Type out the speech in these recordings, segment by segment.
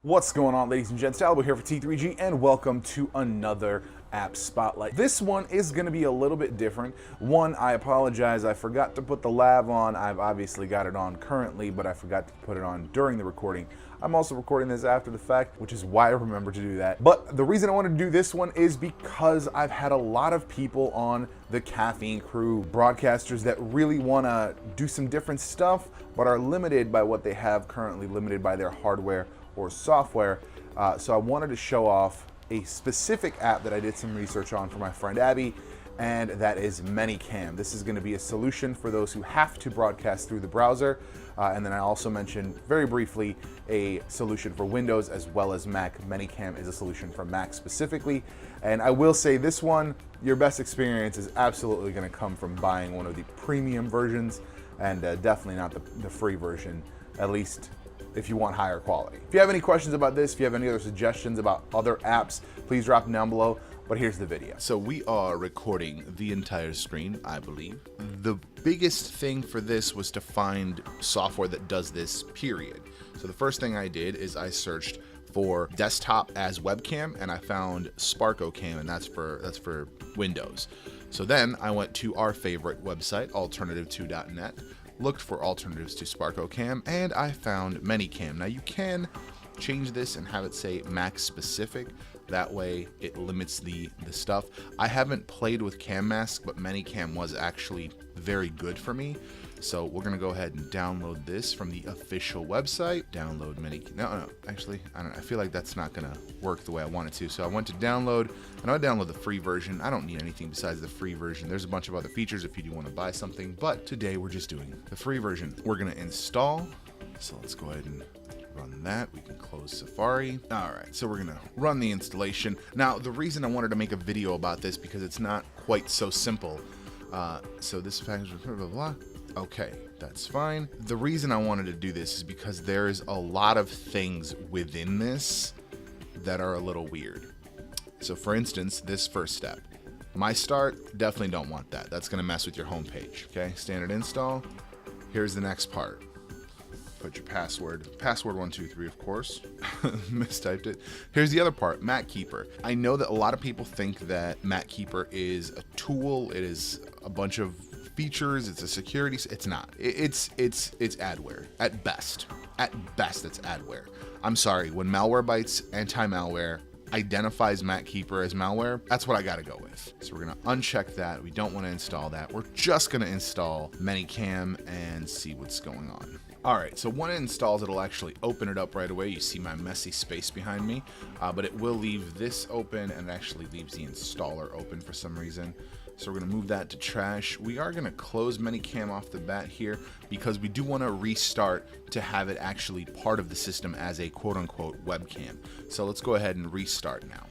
What's going on, ladies and gents? Talbot here for T3G, and welcome to another app spotlight. This one is going to be a little bit different. One, I apologize, I forgot to put the lav on. I've obviously got it on currently, but I forgot to put it on during the recording. I'm also recording this after the fact, which is why I remember to do that. But the reason I wanted to do this one is because I've had a lot of people on the Caffeine crew, broadcasters that really want to do some different stuff, but are limited by what they have currently, limited by their hardware or software. So I wanted to show off a specific app that I did some research on for my friend Abby, and that is ManyCam. This is going to be a solution for those who have to broadcast through the browser. And then I also mentioned very briefly a solution for Windows as well as Mac. ManyCam is a solution for Mac specifically. And I will say this one, your best experience is absolutely going to come from buying one of the premium versions, and definitely not the free version, at least if you want higher quality. If you have any questions about this, if you have any other suggestions about other apps, please drop them down below. But here's the video. So we are recording the entire screen, I believe. The biggest thing for this was to find software that does this, period. So the first thing I did is I searched for desktop as webcam, and I found Fareoh Cam, and that's for Windows. So then I went to our favorite website, alternative2.net, looked for alternatives to Fareoh Cam, and I found ManyCam. Now you can change this and have it say Mac specific. That way it limits the stuff. I haven't played with Cam Mask, but ManyCam was actually very good for me. So we're gonna go ahead and download this from the official website. Download ManyCam. No, actually, I don't know. I feel like that's not gonna work the way I want it to. So I went to download, and I download the free version. I don't need anything besides the free version. There's a bunch of other features if you do want to buy something, but today we're just doing the free version. We're gonna install. So let's go ahead and run that. We can close Safari. All right, so we're gonna run the installation. Now, the reason I wanted to make a video about this because it's not quite so simple. So this package, blah, blah, blah. Okay, that's fine. The reason I wanted to do this is because there's a lot of things within this that are a little weird. So for instance, this first step, My Start, definitely don't want that. That's gonna mess with your home page, okay? Standard install. Here's the next part. Put your password 123, of course. Mistyped it. Here's the other part, MacKeeper. I know that a lot of people think that MacKeeper is a tool. It is a bunch of features. It's a security. It's not. It's adware at best. At best, it's adware. I'm sorry. When Malwarebytes anti-malware identifies MacKeeper as malware, that's what I gotta go with. So we're gonna uncheck that. We don't want to install that. We're just gonna install ManyCam and see what's going on. All right, so when it installs, it'll actually open it up right away. You see my messy space behind me, but it will leave this open, and it actually leaves the installer open for some reason. So we're gonna move that to trash. We are gonna close ManyCam off the bat here because we do wanna restart to have it actually part of the system as a quote unquote webcam. So let's go ahead and restart now.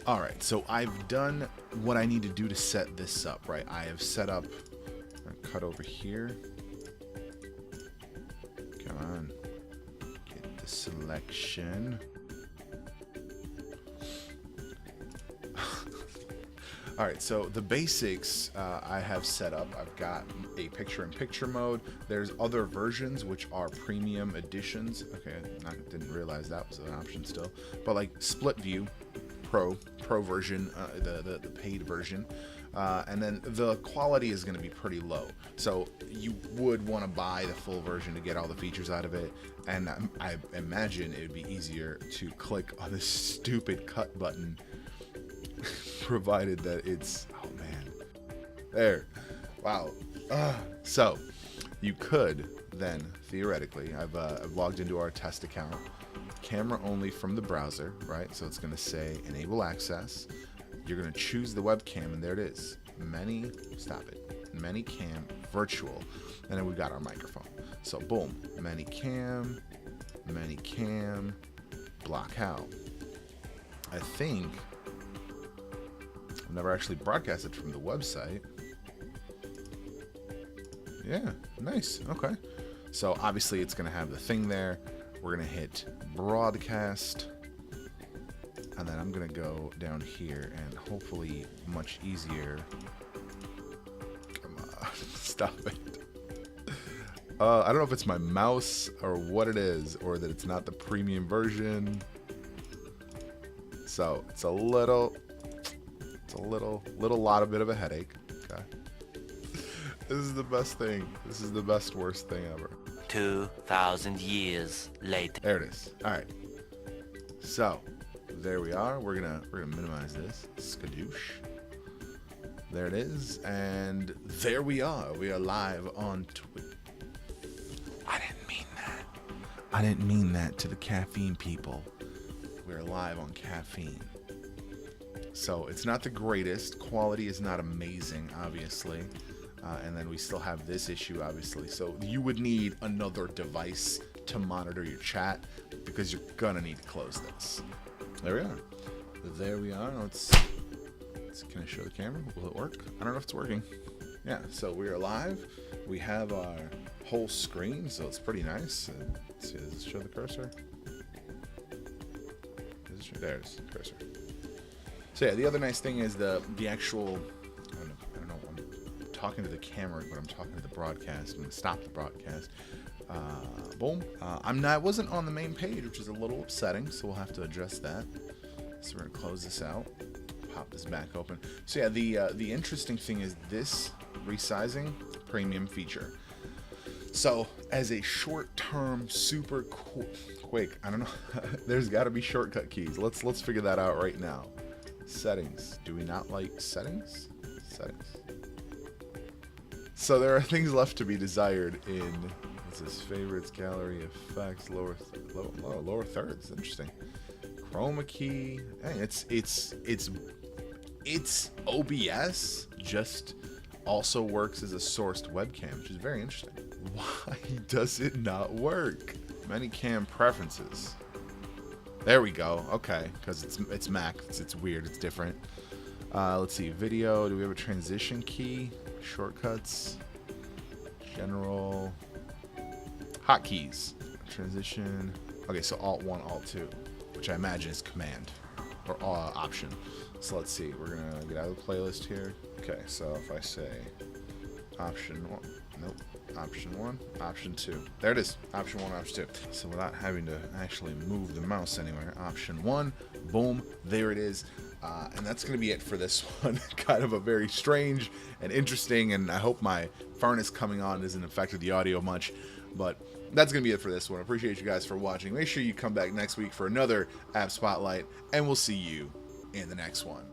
All right, so I've done what I need to do to set this up, right? I have set up, cut over here. Come on, get the selection. All right, so the basics I have set up. I've got a picture-in-picture mode. There's other versions which are premium editions. Okay, I didn't realize that was an option still. But like split view, pro version, the paid version. And then the quality is going to be pretty low. So you would want to buy the full version to get all the features out of it. And I imagine it would be easier to click on this stupid cut button provided that it's, oh man, there, wow. So you could then theoretically, I've logged into our test account, camera only from the browser, right? So it's going to say enable access. You're going to choose the webcam, and there it is. ManyCam virtual. And then we've got our microphone. So boom, ManyCam, block out. I think I've never actually broadcasted from the website. Yeah, nice. Okay. So obviously it's going to have the thing there. We're going to hit broadcast. And then I'm going to go down here and hopefully much easier. Come on, stop it. I don't know if it's my mouse or what it is, or that it's not the premium version. So it's a little lot, a bit of a headache. Okay. This is the best thing. This is the best, worst thing ever. 2,000 years later. There it is. All right. So there we are. We're gonna minimize this. Skadoosh. There it is, and there we are. We are live on Twitch. I didn't mean that. I didn't mean that to the Caffeine people. We're live on Caffeine. So it's not the greatest. Quality is not amazing, obviously. And then we still have this issue, obviously. So you would need another device to monitor your chat because you're gonna need to close this. There we are. There we are. Can I show the camera? Will it work? I don't know if it's working. Yeah, so we are live. We have our whole screen, so it's pretty nice. Let's see, does it show the cursor? There it is, cursor. So yeah, the other nice thing is the actual, I don't know, I'm talking to the camera, but I'm talking to the broadcast. I'm gonna stop the broadcast. Boom. I wasn't on the main page, which is a little upsetting, so we'll have to address that. So we're gonna close this out. Pop this back open. So yeah, the interesting thing is this resizing premium feature. So as a short-term, super quick, I don't know, there's got to be shortcut keys. Let's figure that out right now. Settings. Do we not like settings? Settings. So there are things left to be desired in what's this? Favorites, gallery, effects, lower thirds. Interesting. Chroma key. Hey, it's OBS, just also works as a sourced webcam, which is very interesting. Why does it not work? ManyCam preferences. There we go. Okay, because it's Mac. It's weird. It's different. Let's see. Video. Do we have a transition key? Shortcuts. General. Hotkeys. Transition. Okay, so Alt 1, Alt 2, which I imagine is Command or Option. So let's see. We're gonna get out of the playlist here. Okay, so if I say Option 1, nope. Option 1, Option 2. There it is. Option 1, Option 2. So without having to actually move the mouse anywhere, Option 1, boom, there it is. And that's going to be it for this one. Kind of a very strange and interesting, and I hope my furnace coming on isn't affected the audio much, but that's going to be it for this one. I appreciate you guys for watching. Make sure you come back next week for another App Spotlight, and we'll see you in the next one.